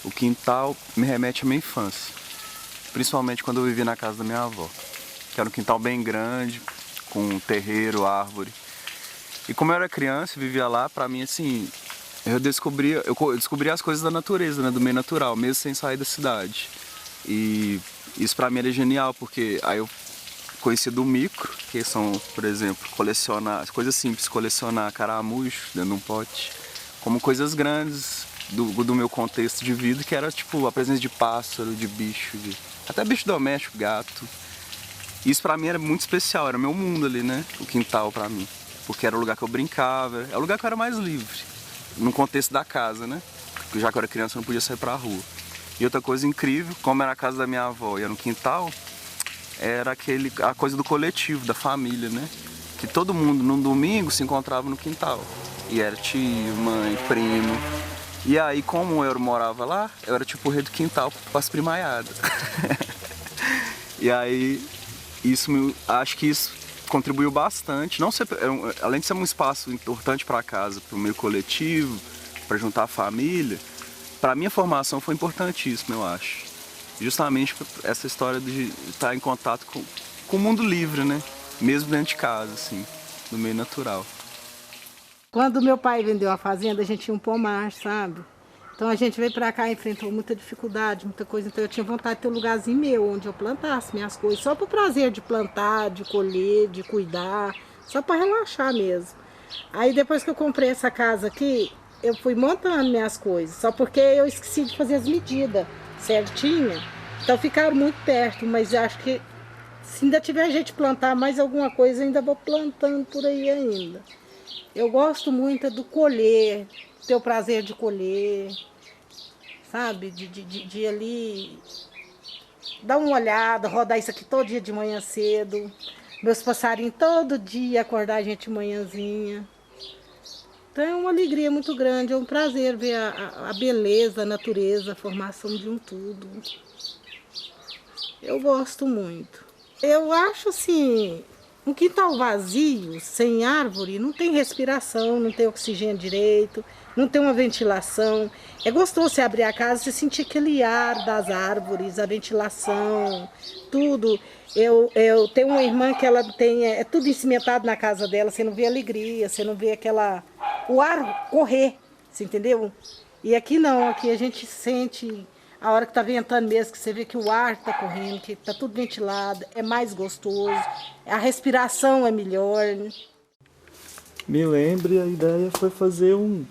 o quintal me remete à minha infância, principalmente quando eu vivia na casa da minha avó, que era um quintal bem grande, com um terreiro, árvore. E como eu era criança e vivia lá, pra mim, assim, eu descobria as coisas da natureza, né, do meio natural, mesmo sem sair da cidade. E isso pra mim era genial, porque aí eu conheci do micro, que são, por exemplo, colecionar coisas simples, colecionar caramujo dentro de um pote, como coisas grandes do meu contexto de vida, que era tipo a presença de pássaro, de bicho, até bicho doméstico, gato. Isso pra mim era muito especial, era meu mundo ali, né? O quintal pra mim, porque era o lugar que eu brincava, é o lugar que eu era mais livre, no contexto da casa, né? Porque já que eu era criança eu não podia sair pra rua. E outra coisa incrível, como era a casa da minha avó e era no quintal, era a coisa do coletivo, da família, né? Que todo mundo, num domingo, se encontrava no quintal. E era tio, mãe, primo. E aí, como eu morava lá, eu era tipo o rei do quintal com as primaiadas. E aí, acho que isso contribuiu bastante. Não ser, além de ser um espaço importante para casa, para o meio coletivo, para juntar a família, para minha formação foi importantíssimo, eu acho. Justamente essa história de estar em contato com o mundo livre, né? Mesmo dentro de casa, assim, no meio natural. Quando meu pai vendeu a fazenda, a gente tinha um pomar, sabe? Então a gente veio pra cá e enfrentou muita dificuldade, muita coisa. Então eu tinha vontade de ter um lugarzinho meu, onde eu plantasse minhas coisas. Só pro prazer de plantar, de colher, de cuidar. Só para relaxar mesmo. Aí depois que eu comprei essa casa aqui, eu fui montando minhas coisas. Só porque eu esqueci de fazer as medidas certinha. Então ficaram muito perto, mas eu acho que se ainda tiver gente plantar mais alguma coisa, eu ainda vou plantando por aí ainda. Eu gosto muito do colher, ter o prazer de colher, sabe? De ir ali, dar uma olhada, rodar isso aqui todo dia de manhã cedo. Meus passarinhos todo dia acordar a gente de manhãzinha. Então é uma alegria muito grande, é um prazer ver a beleza, a natureza, a formação de um tudo. Eu gosto muito. Eu acho assim, um quintal vazio, sem árvore, não tem respiração, não tem oxigênio direito, não tem uma ventilação. É gostoso você abrir a casa e sentir aquele ar das árvores, a ventilação, tudo. Eu tenho uma irmã que ela tem, é tudo encimentado na casa dela, você não vê alegria, você não vê o ar correr, você entendeu? E aqui não, aqui a gente sente a hora que tá ventando mesmo, que você vê que o ar tá correndo, que tá tudo ventilado, é mais gostoso, a respiração é melhor. Me lembre, a ideia foi fazer um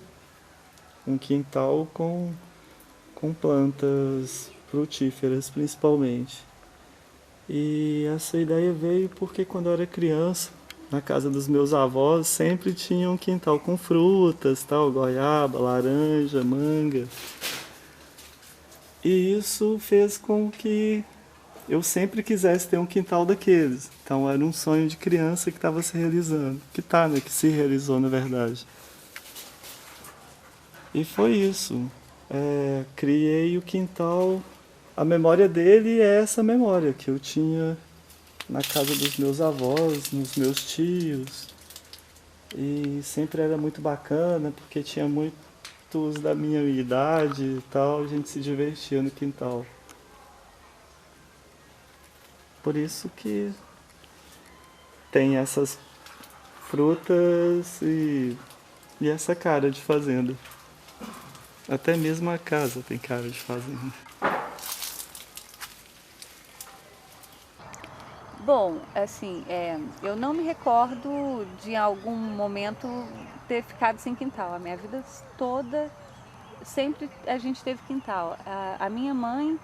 quintal com plantas frutíferas, principalmente. E essa ideia veio porque quando eu era criança, na casa dos meus avós, sempre tinha um quintal com frutas, tal, goiaba, laranja, manga. E isso fez com que eu sempre quisesse ter um quintal daqueles. Então era um sonho de criança que estava se realizando. Que tá, né? Que se realizou, na verdade. E foi isso. Criei o quintal. A memória dele é essa memória que eu tinha na casa dos meus avós, nos meus tios. E sempre era muito bacana, porque tinha muitos da minha idade e tal, a gente se divertia no quintal. Por isso que tem essas frutas e essa cara de fazenda. Até mesmo a casa tem cara de fazenda. Bom, assim, eu não me recordo de algum momento ter ficado sem quintal. A minha vida toda, sempre a gente teve quintal. A minha mãe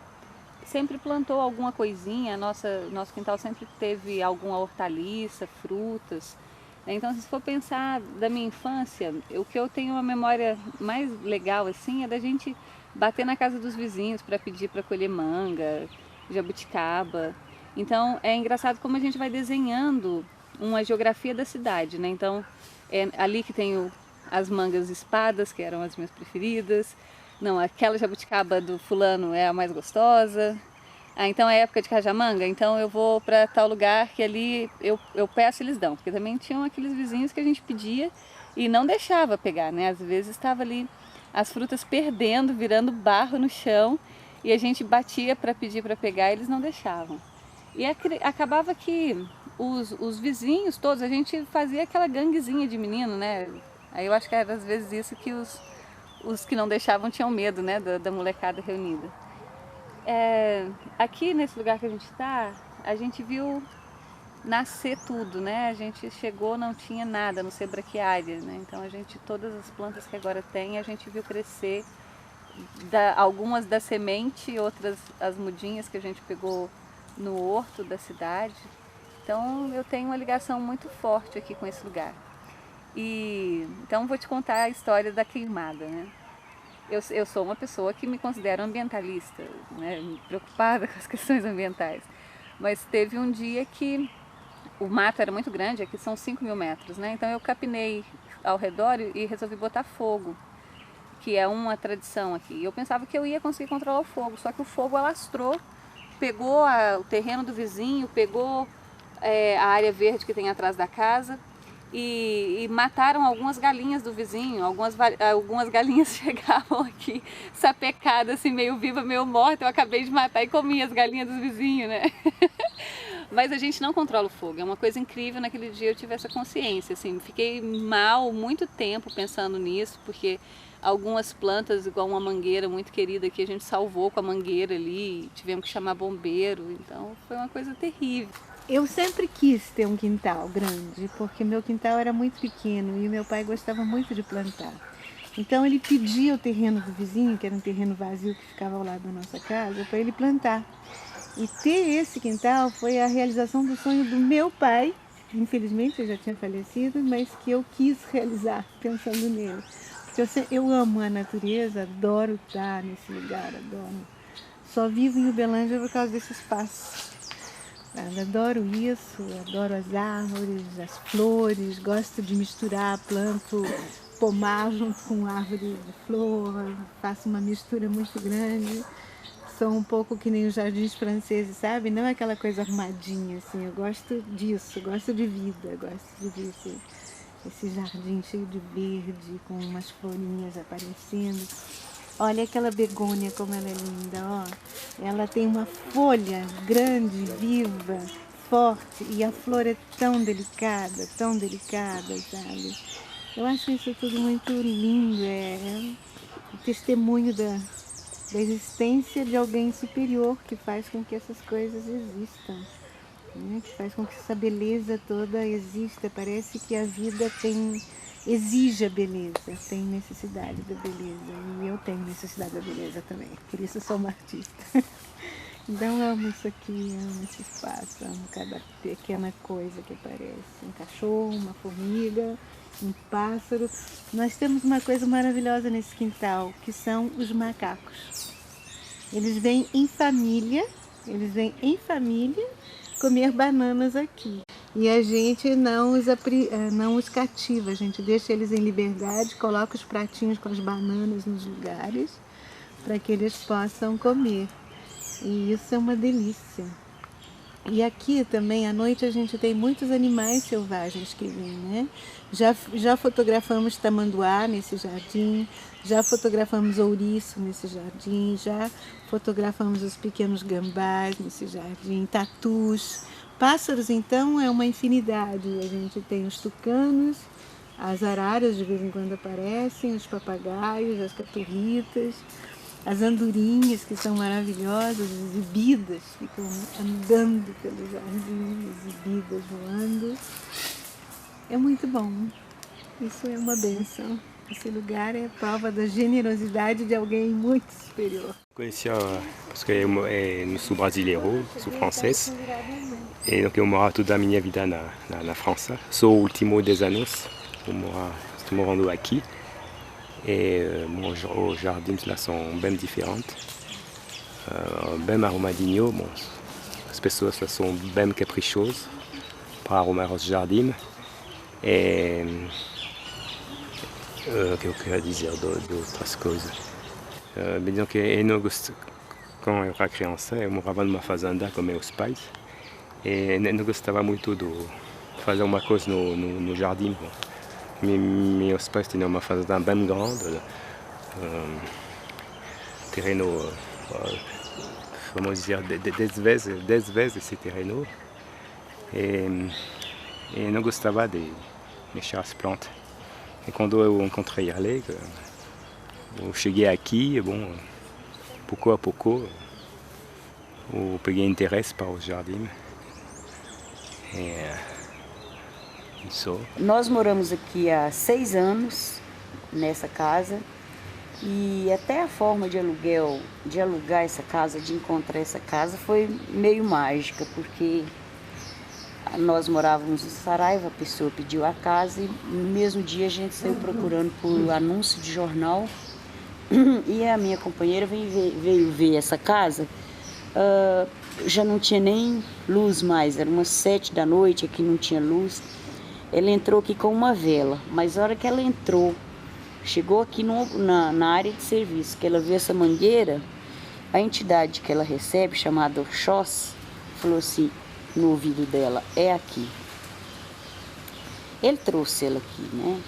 sempre plantou alguma coisinha, nosso quintal sempre teve alguma hortaliça, frutas. Então, se for pensar da minha infância, o que eu tenho uma memória mais legal assim é da gente bater na casa dos vizinhos para pedir para colher manga, jabuticaba. Então, é engraçado como a gente vai desenhando uma geografia da cidade, né? Então, é ali que tem as mangas espadas, que eram as minhas preferidas. Não, aquela jabuticaba do fulano é a mais gostosa. Então é época de cajamanga, então eu vou para tal lugar que ali eu peço e eles dão. Porque também tinham aqueles vizinhos que a gente pedia e não deixava pegar, né? Às vezes estava ali as frutas perdendo, virando barro no chão, e a gente batia para pedir para pegar e eles não deixavam. E acabava que os vizinhos todos, a gente fazia aquela ganguezinha de menino, né? Aí eu acho que era às vezes isso que os que não deixavam tinham medo, né, da molecada reunida. Aqui nesse lugar que a gente está, a gente viu nascer tudo, né? A gente chegou, não tinha nada, a não ser braquiária, né? Então todas as plantas que agora tem, a gente viu crescer, algumas da semente, outras as mudinhas que a gente pegou no horto da cidade. Então eu tenho uma ligação muito forte aqui com esse lugar. Então vou te contar a história da queimada, né? Eu sou uma pessoa que me considero ambientalista, né? Preocupada com as questões ambientais. Mas teve um dia que o mato era muito grande, aqui são 5.000 metros, né? Então eu capinei ao redor e resolvi botar fogo, que é uma tradição aqui. Eu pensava que eu ia conseguir controlar o fogo, só que o fogo alastrou, pegou o terreno do vizinho, pegou a área verde que tem atrás da casa e mataram algumas galinhas do vizinho. Algumas galinhas chegavam aqui sapecadas, assim, meio viva, meio morta. Eu acabei de matar e comi as galinhas dos vizinhos, né? Mas a gente não controla o fogo, é uma coisa incrível. Naquele dia eu tive essa consciência, assim, fiquei mal muito tempo pensando nisso, porque algumas plantas, igual uma mangueira muito querida que a gente salvou com a mangueira ali, tivemos que chamar bombeiro, então foi uma coisa terrível. Eu sempre quis ter um quintal grande, porque meu quintal era muito pequeno e meu pai gostava muito de plantar. Então ele pedia o terreno do vizinho, que era um terreno vazio que ficava ao lado da nossa casa, para ele plantar. E ter esse quintal foi a realização do sonho do meu pai, infelizmente ele já tinha falecido, mas que eu quis realizar pensando nele. Porque eu amo a natureza, adoro estar nesse lugar, adoro. Só vivo em Uberlândia por causa desse espaço. Adoro isso, adoro as árvores, as flores, gosto de misturar, planto pomar junto com árvore de flor, faço uma mistura muito grande. Sou um pouco que nem os jardins franceses, sabe? Não é aquela coisa arrumadinha, assim. Eu gosto disso, gosto de vida, gosto de ver esse jardim cheio de verde, com umas florinhas aparecendo. Olha aquela begônia como ela é linda, ó. Ela tem uma folha grande, viva, forte, e a flor é tão delicada, sabe? Eu acho isso tudo muito lindo, é um testemunho da existência de alguém superior que faz com que essas coisas existam, né? Que faz com que essa beleza toda exista. Parece que a vida exige a beleza, tem necessidade da beleza, e eu tenho necessidade da beleza também, por isso eu sou uma artista. Então eu amo isso aqui, amo esse espaço, amo cada pequena coisa que aparece, um cachorro, uma formiga, um pássaro. Nós temos uma coisa maravilhosa nesse quintal, que são os macacos. Eles vêm em família comer bananas aqui. E a gente não os cativa, a gente deixa eles em liberdade, coloca os pratinhos com as bananas nos lugares para que eles possam comer. E isso é uma delícia. E aqui também, à noite, a gente tem muitos animais selvagens que vêm, né? Já fotografamos tamanduá nesse jardim, já fotografamos ouriço nesse jardim, já fotografamos os pequenos gambás nesse jardim, tatus. Pássaros, então, é uma infinidade. A gente tem os tucanos, as araras de vez em quando aparecem, os papagaios, as caturritas, as andorinhas, que são maravilhosas, as ibidas ficam andando pelo jardim, as ibidas voando. É muito bom. Isso é uma bênção. Esse lugar é prova da generosidade de alguém muito superior. Conhecia parce que eu sou brasileiro, sou francês, e donc eu moro toda a minha vida na França. Sou o último 10 anos, estou morando aqui. E os jardins lá são bem diferentes, bem arrumadinhos. Bom, as pessoas lá são bem caprichosas para arrumar os jardins. E o que eu queria dizer de outras coisas? Bem que eu não gosto, quando eu era criança, eu morava numa fazenda com meus pais e não gostava muito de fazer uma coisa no jardim. Meus pais tinham uma fazenda bem grande, terreno, vamos dizer, 10 vezes esse terreno. E não gostava de mexer as plantas. E quando eu encontrei Arley, eu cheguei aqui, bom, pouco a pouco, eu peguei interesse para o jardim. Isso. Nós moramos aqui há 6 anos, nessa casa, e até a forma de alugar essa casa, de encontrar essa casa, foi meio mágica, porque nós morávamos em Saraiva, a pessoa pediu a casa e no mesmo dia a gente saiu procurando por anúncio de jornal e a minha companheira veio ver essa casa. Já não tinha nem luz mais, era umas 7 da noite, aqui não tinha luz. Ela entrou aqui com uma vela, mas a hora que ela entrou, chegou aqui na área de serviço, que ela viu essa mangueira, a entidade que ela recebe, chamada Oxós, falou assim no ouvido dela, é aqui. Ele trouxe ela aqui, né?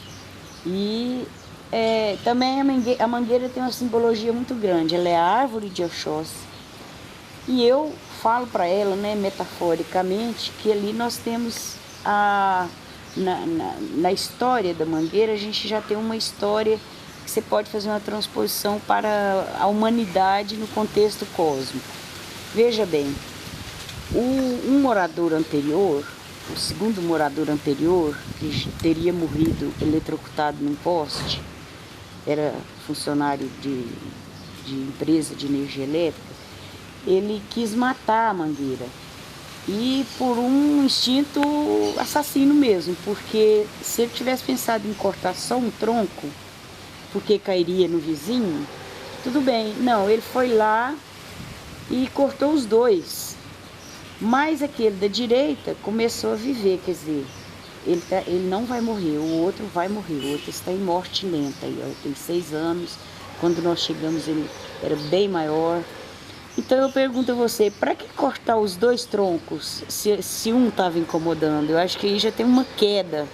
E também a mangueira tem uma simbologia muito grande, ela é a árvore de Oxós. E eu falo para ela, né, metaforicamente, que ali nós temos na história da mangueira, a gente já tem uma história que você pode fazer uma transposição para a humanidade no contexto cósmico. Veja bem, um morador anterior, o segundo morador anterior, que teria morrido eletrocutado num poste, era funcionário de empresa de energia elétrica, ele quis matar a mangueira. E por um instinto assassino mesmo, porque se ele tivesse pensado em cortar só um tronco, porque cairia no vizinho, tudo bem. Não, ele foi lá e cortou os dois. Mas aquele da direita começou a viver, quer dizer, ele não vai morrer, o outro vai morrer, o outro está em morte lenta. Ele tem 6 anos, quando nós chegamos ele era bem maior. Então eu pergunto a você, para que cortar os 2 troncos se um estava incomodando? Eu acho que aí já tem uma queda,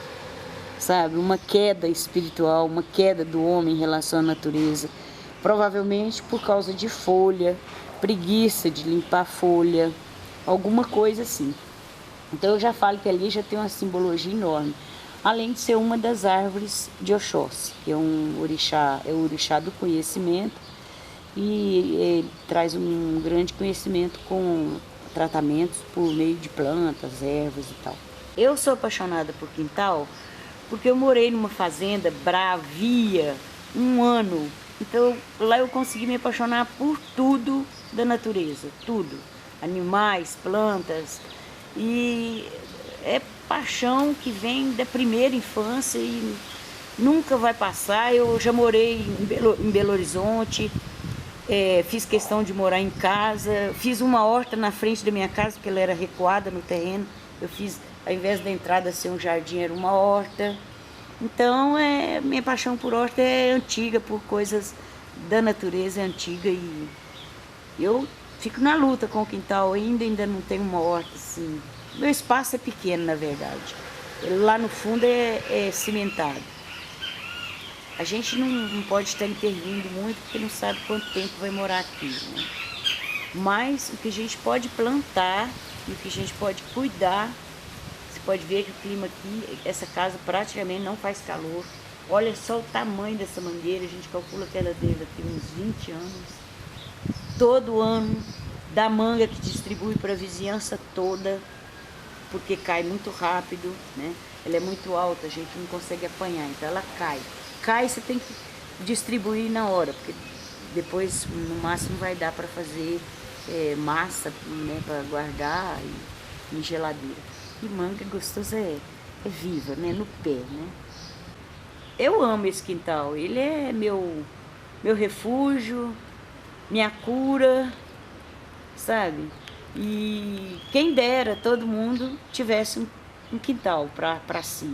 sabe? Uma queda espiritual, uma queda do homem em relação à natureza. Provavelmente por causa de folha, preguiça de limpar folha, alguma coisa assim. Então eu já falo que ali já tem uma simbologia enorme. Além de ser uma das árvores de Oxóssi, que é um orixá, é o orixá do conhecimento, e ele traz um grande conhecimento com tratamentos por meio de plantas, ervas e tal. Eu sou apaixonada por quintal porque eu morei numa fazenda bravia 1 ano. Então lá eu consegui me apaixonar por tudo da natureza, tudo. Animais, plantas, e é paixão que vem da primeira infância e nunca vai passar. Eu já morei em Belo Horizonte, fiz questão de morar em casa, fiz uma horta na frente da minha casa, porque ela era recuada no terreno. Eu fiz, ao invés da entrada ser um jardim, era uma horta. Então, minha paixão por horta é antiga, por coisas da natureza, é antiga, e eu fico na luta com o quintal, ainda não tenho uma horta assim. Meu espaço é pequeno, na verdade. Lá no fundo é cimentado. A gente não pode estar intervindo muito, porque não sabe quanto tempo vai morar aqui, né? Mas o que a gente pode plantar e o que a gente pode cuidar, você pode ver que o clima aqui, essa casa praticamente não faz calor. Olha só o tamanho dessa mangueira, a gente calcula que ela deve ter uns 20 anos. Todo ano, dá manga que distribui para a vizinhança toda, porque cai muito rápido, né? Ela é muito alta, a gente não consegue apanhar, então ela cai. Cai, você tem que distribuir na hora, porque depois no máximo vai dar para fazer massa, né, para guardar em geladeira. E manga gostosa é viva, né, no pé, né? Eu amo esse quintal, ele é meu refúgio, minha cura, sabe? E quem dera todo mundo tivesse um quintal para si.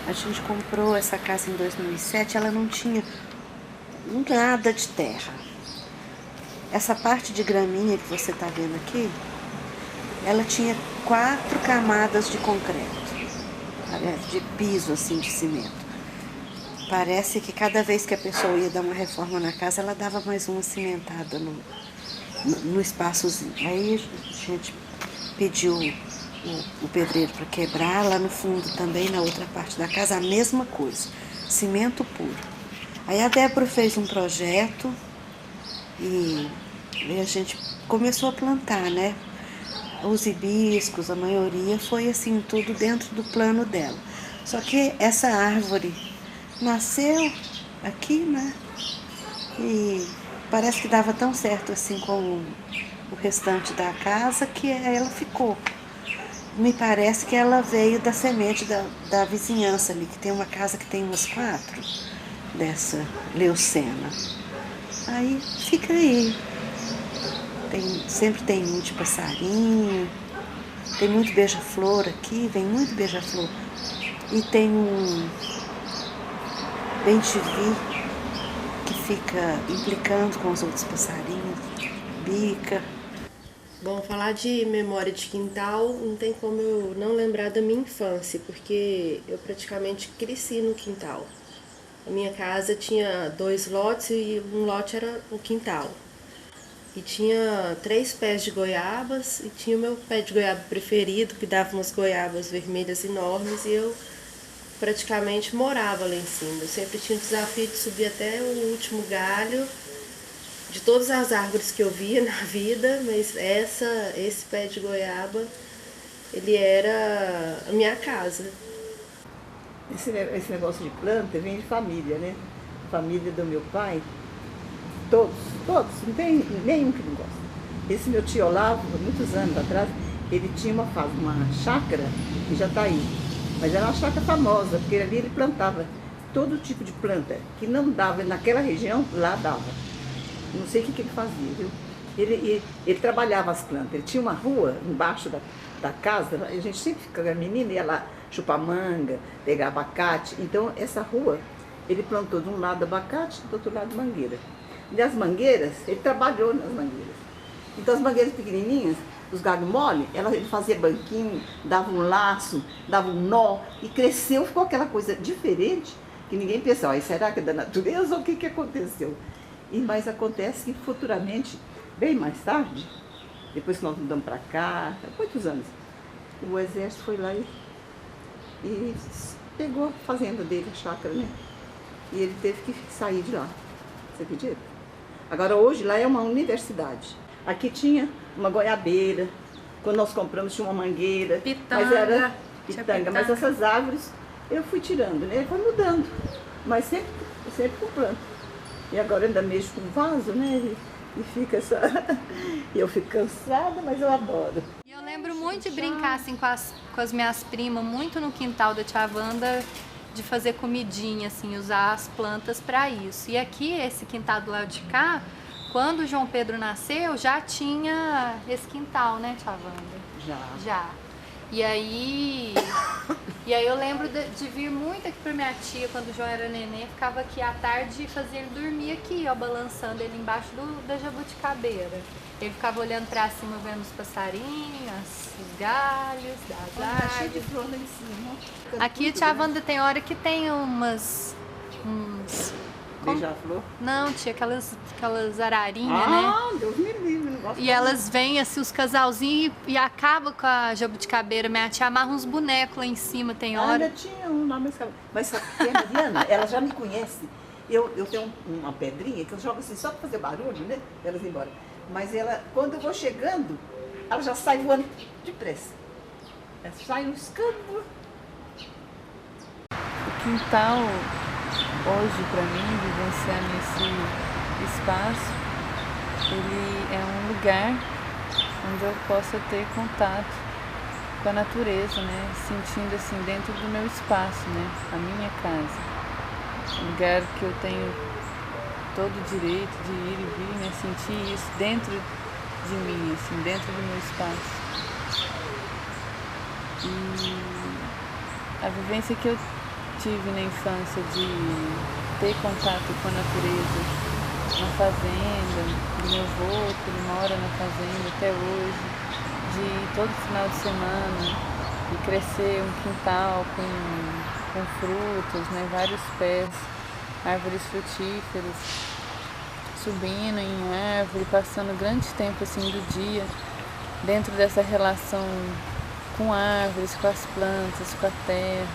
A gente comprou essa casa em 2007, ela não tinha nada de terra. Essa parte de graminha que você está vendo aqui, ela tinha 4 camadas de concreto, de piso assim, de cimento. parece que cada vez que a pessoa ia dar uma reforma na casa, ela dava mais uma cimentada no espaçozinho. Aí a gente pediu o pedreiro para quebrar, lá no fundo também, na outra parte da casa, a mesma coisa, cimento puro. Aí a Débora fez um projeto e a gente começou a plantar, né? Os hibiscos, a maioria foi assim, tudo dentro do plano dela. Só que essa árvore nasceu aqui, né? E parece que dava tão certo assim com o restante da casa que ela ficou. Me parece que ela veio da semente da vizinhança ali, que tem uma casa que tem umas 4 dessa leucena. Aí fica aí. Sempre tem muito passarinho, tem muito beija-flor aqui, vem muito beija-flor. E tem um bem-te-vi que fica implicando com os outros passarinhos, bica. Bom, falar de memória de quintal, não tem como eu não lembrar da minha infância, porque eu praticamente cresci no quintal. A minha casa tinha 2 lotes e um lote era o quintal. E tinha 3 pés de goiabas e tinha o meu pé de goiaba preferido, que dava umas goiabas vermelhas enormes, e eu praticamente morava lá em cima. Eu sempre tinha o desafio de subir até o último galho de todas as árvores que eu via na vida, mas esse pé de goiaba, ele era a minha casa. Esse negócio de planta vem de família, né? Família do meu pai, todos, não tem nenhum que não gosta. Esse meu tio Olavo, muitos anos atrás, ele tinha uma chácara, que já está aí, mas era uma chácara famosa, porque ali ele plantava todo tipo de planta, que não dava naquela região, lá dava. Não sei o que ele fazia, viu? Ele trabalhava as plantas, ele tinha uma rua embaixo da casa, a gente sempre ficava, a menina ia lá chupar manga, pegar abacate, então essa rua, ele plantou de um lado abacate, do outro lado mangueira. E as mangueiras, ele trabalhou nas mangueiras. Então as mangueiras pequenininhas, os galhos mole, ele fazia banquinho, dava um laço, dava um nó, e cresceu, ficou aquela coisa diferente, que ninguém pensava, será que é da natureza ou o que aconteceu? Mas acontece que futuramente, bem mais tarde, depois que nós mudamos para cá, há muitos anos, o exército foi lá e pegou a fazenda dele, a chácara, né? E ele teve que sair de lá, você acredita? Agora hoje lá é uma universidade. Aqui tinha uma goiabeira, quando nós compramos tinha uma mangueira, pitanga, mas era pitanga, mas essas árvores eu fui tirando, né? Foi mudando, mas sempre com planta. E agora ainda mexo com vaso, né? E fica essa... Eu fico cansada, mas eu adoro. Eu lembro muito de brincar assim, com as minhas primas, muito no quintal da tia Wanda, de fazer comidinha, assim, usar as plantas para isso. E aqui, esse quintal do lado de cá, quando o João Pedro nasceu, já tinha esse quintal, né, tia Wanda? Já. E aí eu lembro de vir muito aqui pra minha tia, quando o João era neném, ficava aqui à tarde e fazia ele dormir aqui, ó, balançando ele embaixo da jabuticabeira. Ele ficava olhando pra cima, vendo os passarinhos, os galhos das árvores. Tá cheio de flor lá em cima. Aqui, tia Wanda, tem hora que tem uns... Beija-flor? Não, tia, aquelas ararinhas, né? Ah, Deus me livre, não gosto. E elas vêm, assim, os casalzinhos e acabam com a jabuticabeira. Minha tia amarra uns bonecos lá em cima, tem hora. Ainda tinha um lá, mas sabe o que é, Mariana? Ela já me conhece. Eu tenho uma pedrinha que eu jogo assim só para fazer barulho, né? Elas embora. Mas ela, quando eu vou chegando, ela já sai voando depressa. Ela sai um escândalo. O quintal, hoje, para mim, vivenciando esse espaço, ele é um lugar onde eu possa ter contato com a natureza, né? Sentindo assim dentro do meu espaço, né? A minha casa. Um lugar que eu tenho todo o direito de ir e vir, né? Sentir isso dentro de mim, assim, dentro do meu espaço. E a vivência que eu tive na infância de ter contato com a natureza na fazenda, do meu avô, que ele mora na fazenda até hoje, de todo final de semana e crescer um quintal com frutos, né, vários pés. árvores frutíferas, subindo em árvore, passando grande tempo assim do dia dentro dessa relação com árvores, com as plantas, com a terra,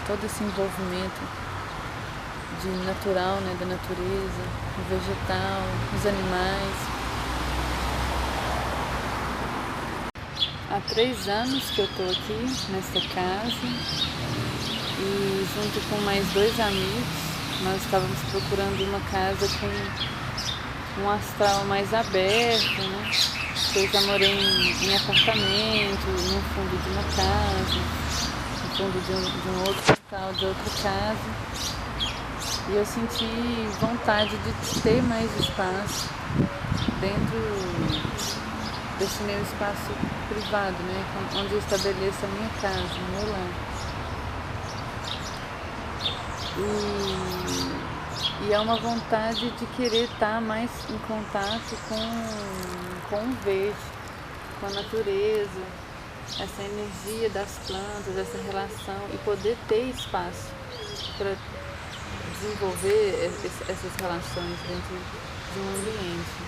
todo esse envolvimento de natural, né, da natureza, do vegetal, dos animais. Há 3 anos que eu estou aqui nessa casa e junto com mais 2 amigos nós estávamos procurando uma casa com um astral mais aberto, né? Eu já morei em apartamento, no fundo de uma casa, no fundo de um outro quintal, de outra casa. E eu senti vontade de ter mais espaço dentro desse meu espaço privado, né? Onde eu estabeleço a minha casa, o meu lar. E é uma vontade de querer estar mais em contato com o verde, com a natureza, essa energia das plantas, essa relação e poder ter espaço para desenvolver essas relações dentro de um ambiente.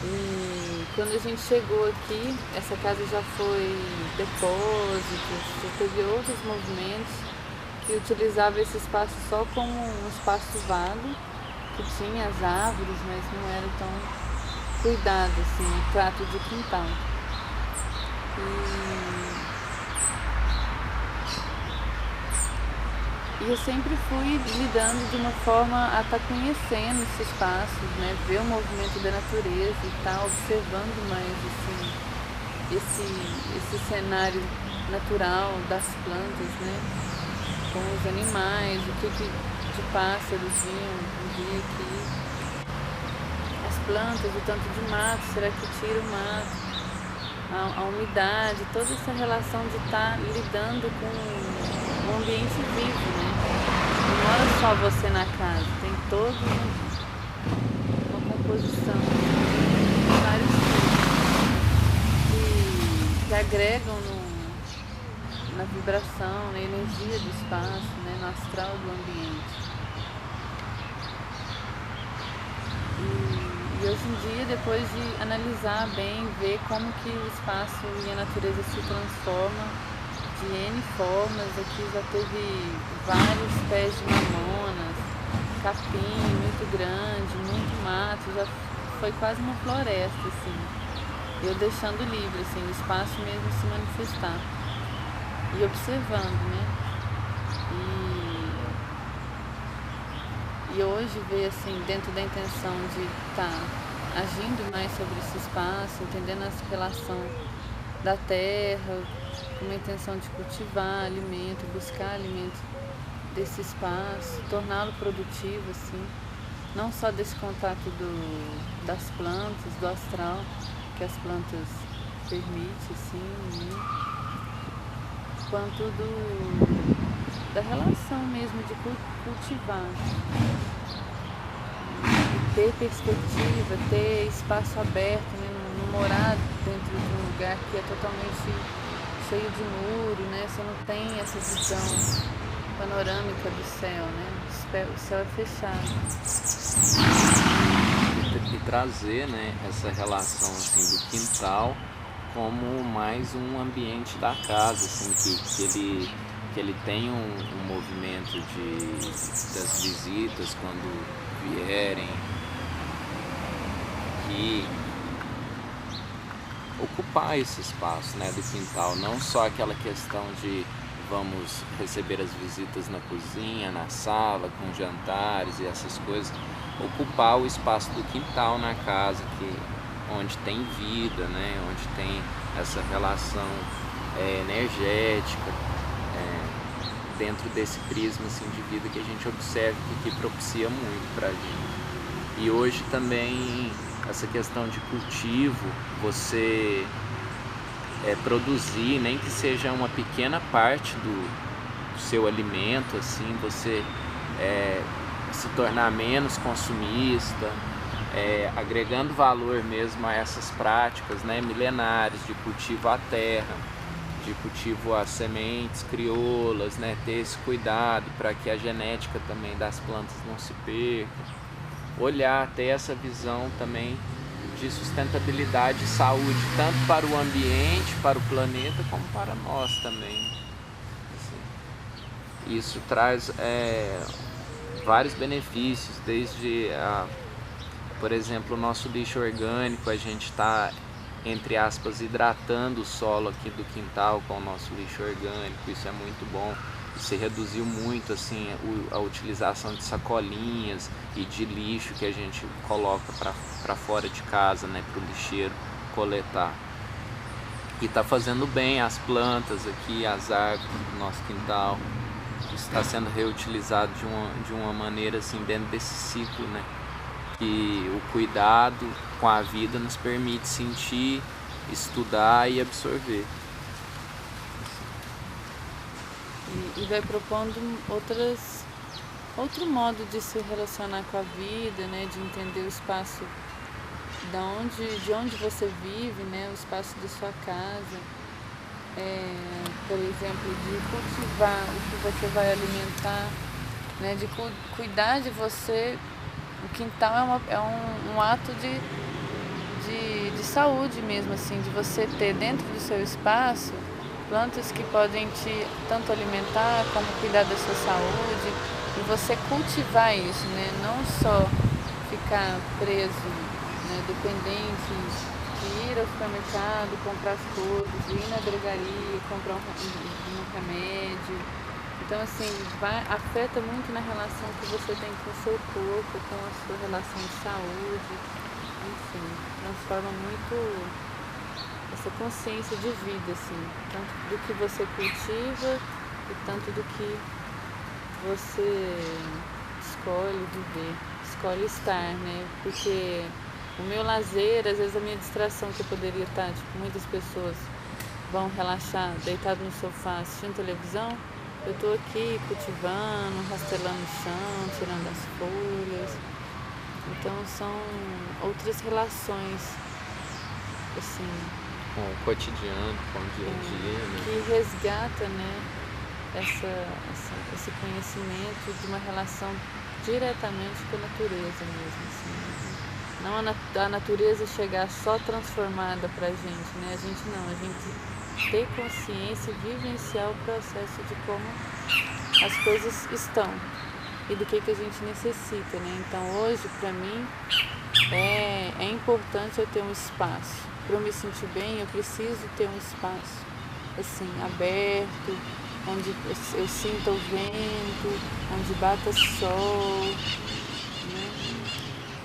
E quando a gente chegou aqui, essa casa já foi depósito, já teve outros movimentos que utilizava esse espaço só como um espaço vago, que tinha as árvores, mas não era tão cuidado, assim, um trato de quintal. E eu sempre fui lidando de uma forma a estar conhecendo esses espaços, né? Ver o movimento da natureza e estar observando mais assim, esse cenário natural das plantas, né? Com os animais, o que de pássaros vinha aqui. As plantas, o tanto de mato, será que tira o mato? A umidade, toda essa relação de estar lidando com um ambiente vivo, né? Não era só você na casa, tem toda uma composição, vários tipos que agregam na vibração, na energia do espaço, né? No astral do ambiente. E hoje em dia, depois de analisar bem, ver como que o espaço e a natureza se transforma de N formas, aqui já teve vários pés de mamonas, capim muito grande, muito mato, já foi quase uma floresta, assim. Eu deixando livre, assim, o espaço mesmo se manifestar. E observando, né? E hoje ver, assim, dentro da intenção de estar agindo mais sobre esse espaço, entendendo essa relação da terra, com uma intenção de cultivar alimento, buscar alimento desse espaço, torná-lo produtivo, assim, não só desse contato das plantas, do astral, que as plantas permitem, assim, né? Quanto da relação mesmo de cultivar, de ter perspectiva, ter espaço aberto, né? Não morar dentro de um lugar que é totalmente cheio de muro, né? Você não tem essa visão panorâmica do céu, né? O céu é fechado. E trazer, né, essa relação assim, do quintal como mais um ambiente da casa, assim, que ele tem um movimento das visitas quando vierem, que ocupar esse espaço, né, do quintal, não só aquela questão de vamos receber as visitas na cozinha, na sala, com jantares e essas coisas, ocupar o espaço do quintal na casa, onde tem vida, né, onde tem essa relação energética, dentro desse prisma assim, de vida que a gente observa que propicia muito pra gente. E hoje também essa questão de cultivo, você produzir, nem que seja uma pequena parte do seu alimento, assim, você se tornar menos consumista, agregando valor mesmo a essas práticas, né, milenares de cultivo à terra, de cultivo a sementes crioulas, né? Ter esse cuidado para que a genética também das plantas não se perca. Olhar, ter essa visão também de sustentabilidade e saúde, tanto para o ambiente, para o planeta, como para nós também. Assim, isso traz vários benefícios, desde, por exemplo, o nosso lixo orgânico, a gente está, entre aspas, hidratando o solo aqui do quintal com o nosso lixo orgânico, isso é muito bom. Se reduziu muito assim a utilização de sacolinhas e de lixo que a gente coloca para fora de casa, né, para o lixeiro coletar. E está fazendo bem às plantas aqui, às árvores do nosso quintal. Isso está sendo reutilizado de uma maneira assim dentro desse ciclo, né, que o cuidado com a vida nos permite sentir, estudar e absorver. E vai propondo outro modo de se relacionar com a vida, né? De entender o espaço de onde você vive, né? O espaço da sua casa. Por exemplo, de cultivar o que você vai alimentar, né? De cuidar de você. O quintal é um ato de saúde mesmo, assim, de você ter dentro do seu espaço plantas que podem te tanto alimentar como cuidar da sua saúde, e você cultivar isso, né? Não só ficar preso, né? Dependente de ir ao supermercado, comprar as coisas, ir na drogaria, comprar um remédio. Então, assim, afeta muito na relação que você tem com o seu corpo, com a sua relação de saúde, enfim, transforma muito essa consciência de vida, assim, tanto do que você cultiva e tanto do que você escolhe viver, escolhe estar, né? Porque o meu lazer, às vezes a minha distração que eu poderia estar, tipo, muitas pessoas vão relaxar deitado no sofá assistindo televisão, eu tô aqui cultivando, rastelando o chão, tirando as folhas. Então são outras relações, assim, com o cotidiano, com o dia a dia, né? Que resgata, né, esse conhecimento de uma relação diretamente com a natureza mesmo, assim. Não a natureza chegar só transformada pra gente, né? A gente ter consciência e vivenciar o processo de como as coisas estão e do que a gente necessita, né? Então hoje, pra mim, é importante eu ter um espaço. Para eu me sentir bem, eu preciso ter um espaço assim, aberto, onde eu sinta o vento, onde bata sol, né?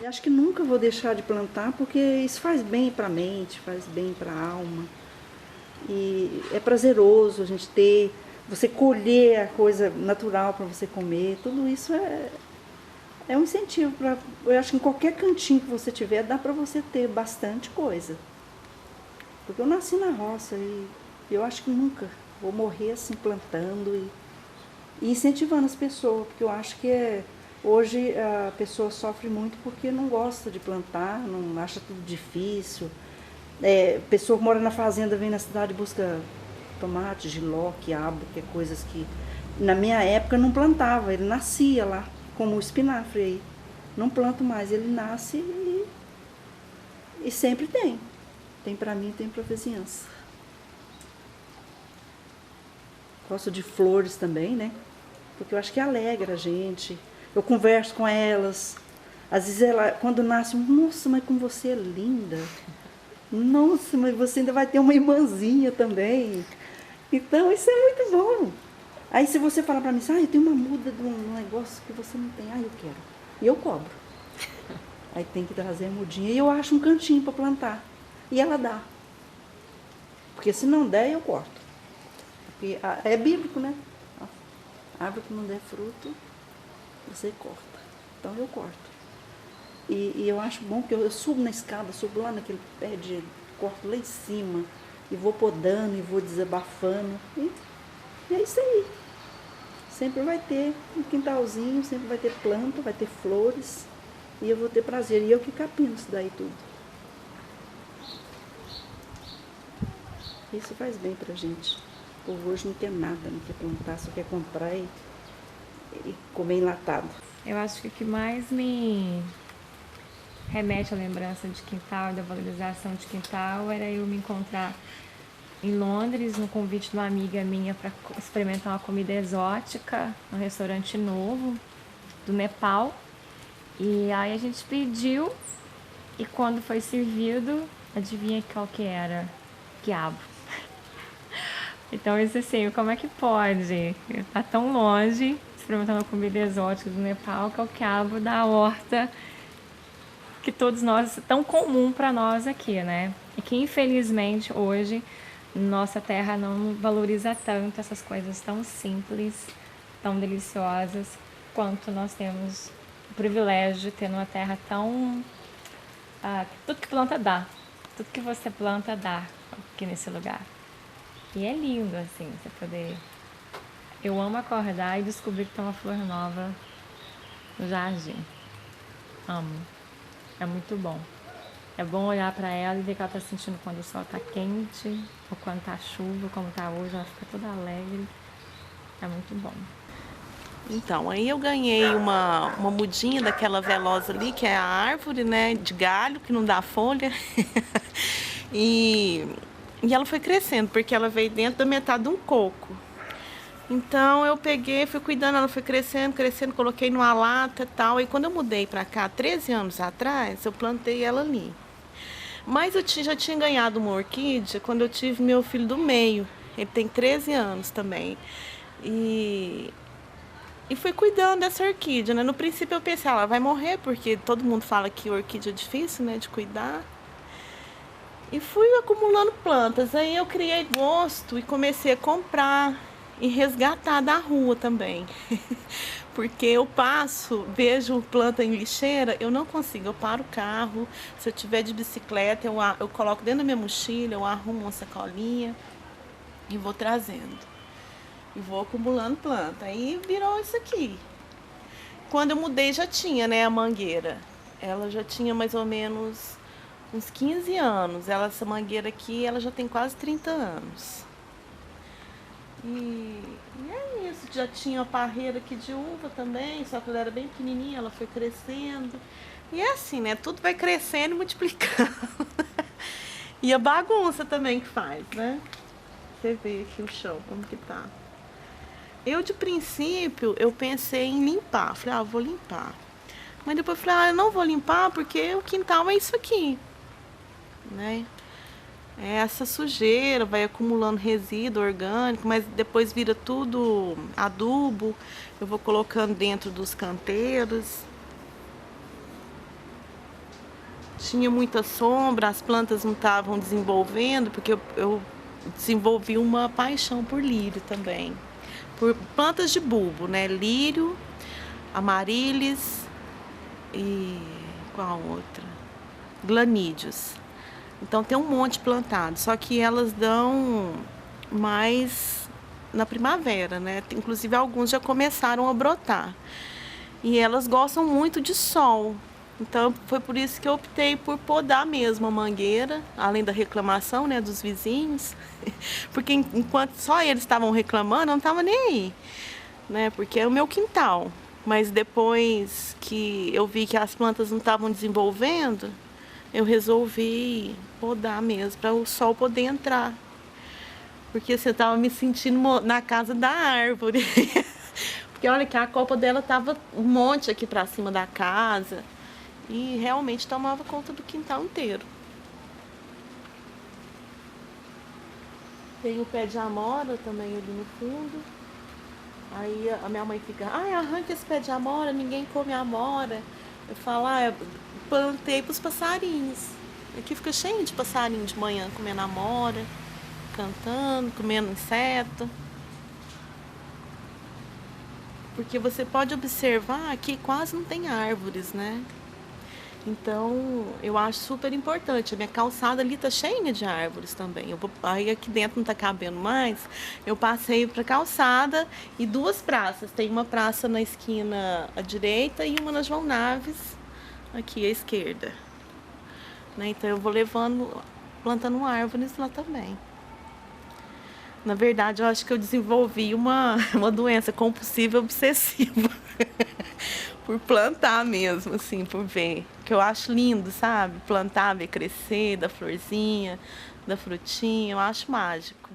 Eu acho que nunca vou deixar de plantar, porque isso faz bem para a mente, faz bem para a alma. E é prazeroso a gente ter, você colher a coisa natural para você comer, tudo isso é um incentivo para, eu acho que em qualquer cantinho que você tiver, dá para você ter bastante coisa. Porque eu nasci na roça e eu acho que nunca vou morrer assim plantando e incentivando as pessoas, porque eu acho que hoje a pessoa sofre muito porque não gosta de plantar, não acha tudo difícil. Pessoa que mora na fazenda vem na cidade e busca tomate, jiló, quiabo, que é coisas que na minha época não plantava, ele nascia lá, como o espinafre aí. Não planto mais, ele nasce e sempre tem. Tem para mim, tem para a vizinhança. Gosto de flores também, né? Porque eu acho que alegra a gente. Eu converso com elas. Às vezes ela, quando nasce, nossa, mas como você é linda. Nossa, mas você ainda vai ter uma irmãzinha também. Então, isso é muito bom. Aí se você falar para mim, eu tenho uma muda de um negócio que você não tem. Eu quero. E eu cobro. Aí tem que trazer a mudinha. E eu acho um cantinho para plantar. E ela dá. Porque se não der, eu corto. Porque é bíblico, né? A árvore que não der fruto, você corta. Então eu corto. E eu acho bom que eu subo na escada, subo lá naquele pé de... corto lá em cima. E vou podando, e vou desabafando. E é isso aí. Sempre vai ter um quintalzinho, sempre vai ter planta, vai ter flores. E eu vou ter prazer. E eu que capino isso daí tudo. Isso faz bem pra gente. O povo hoje não quer nada, não quer plantar, só quer comprar e comer enlatado. Eu acho que o que mais me remete à lembrança de quintal, da valorização de quintal, era eu me encontrar em Londres, no convite de uma amiga minha para experimentar uma comida exótica, num restaurante novo do Nepal. E aí a gente pediu, e quando foi servido, adivinha qual que era? Quiabo. Então isso assim, como é que pode? Tá tão longe, experimentando uma comida exótica do Nepal, que é o quiabo da horta, que todos nós, tão comum para nós aqui, né? E que infelizmente hoje nossa terra não valoriza tanto essas coisas tão simples, tão deliciosas, quanto nós temos o privilégio de ter numa terra tão... tudo que planta dá, tudo que você planta dá aqui nesse lugar. E é lindo, assim, você poder... Eu amo acordar e descobrir que tem uma flor nova no jardim. Amo. É muito bom. É bom olhar para ela e ver que ela está sentindo quando o sol está quente, ou quando está chuva, como está hoje, ela fica toda alegre. É muito bom. Então, aí eu ganhei uma mudinha daquela velosa ali, que é a árvore, né, de galho, que não dá folha. E ela foi crescendo, porque ela veio dentro da metade de um coco. Então eu peguei, fui cuidando, ela foi crescendo, crescendo, coloquei numa lata e tal. E quando eu mudei para cá, 13 anos atrás, eu plantei ela ali. Mas eu já tinha ganhado uma orquídea quando eu tive meu filho do meio. Ele tem 13 anos também. E fui cuidando dessa orquídea, né? No princípio eu pensei, ela vai morrer, porque todo mundo fala que orquídea é difícil, né, de cuidar. E fui acumulando plantas. Aí eu criei gosto e comecei a comprar e resgatar da rua também. Porque eu passo, vejo planta em lixeira, eu não consigo, eu paro o carro. Se eu tiver de bicicleta, eu coloco dentro da minha mochila, eu arrumo uma sacolinha e vou trazendo. E vou acumulando planta. Aí virou isso aqui. Quando eu mudei já tinha, né, a mangueira. Ela já tinha mais ou menos uns 15 anos. Essa mangueira aqui, ela já tem quase 30 anos. E é isso, já tinha uma parreira aqui de uva também, só que ela era bem pequenininha, ela foi crescendo. E é assim, né, tudo vai crescendo e multiplicando. E a bagunça também que faz, né? Você vê aqui o chão, como que tá. Eu, de princípio, eu pensei em limpar. Falei, vou limpar. Mas depois falei, eu não vou limpar porque o quintal é isso aqui, né? É essa sujeira, vai acumulando resíduo orgânico, mas depois vira tudo adubo. Eu vou colocando dentro dos canteiros. Tinha muita sombra, as plantas não estavam desenvolvendo, porque eu desenvolvi uma paixão por lírio também. Por plantas de bulbo, né? Lírio, amaryllis e qual outra? Glanídeos. Então tem um monte plantado, só que elas dão mais na primavera, né? Inclusive alguns já começaram a brotar. E elas gostam muito de sol. Então foi por isso que eu optei por podar mesmo a mangueira, além da reclamação, né, dos vizinhos. Porque enquanto só eles estavam reclamando, eu não estava nem aí, né? Porque é o meu quintal. Mas depois que eu vi que as plantas não estavam desenvolvendo, eu resolvi podar mesmo, para o sol poder entrar. Porque assim, eu estava me sentindo na casa da árvore. Porque olha que a copa dela estava um monte aqui para cima da casa. E realmente tomava conta do quintal inteiro. Tem o pé de amora também ali no fundo. Aí a minha mãe fica, arranca esse pé de amora, ninguém come amora. Eu falo, eu plantei para os passarinhos. Aqui fica cheio de passarinho de manhã comendo amora, cantando, comendo inseto. Porque você pode observar que quase não tem árvores, né? Então, eu acho super importante. A minha calçada ali tá cheia de árvores também. Aí aqui dentro não tá cabendo mais. Eu passei para calçada e duas praças. Tem uma praça na esquina à direita e uma na João Naves, aqui à esquerda. Né? Então eu vou plantando árvores lá também. Na verdade, eu acho que eu desenvolvi uma doença compulsiva obsessiva. Por plantar mesmo, assim, por ver. Que eu acho lindo, sabe? Plantar, ver crescer, da florzinha, da frutinha, eu acho mágico.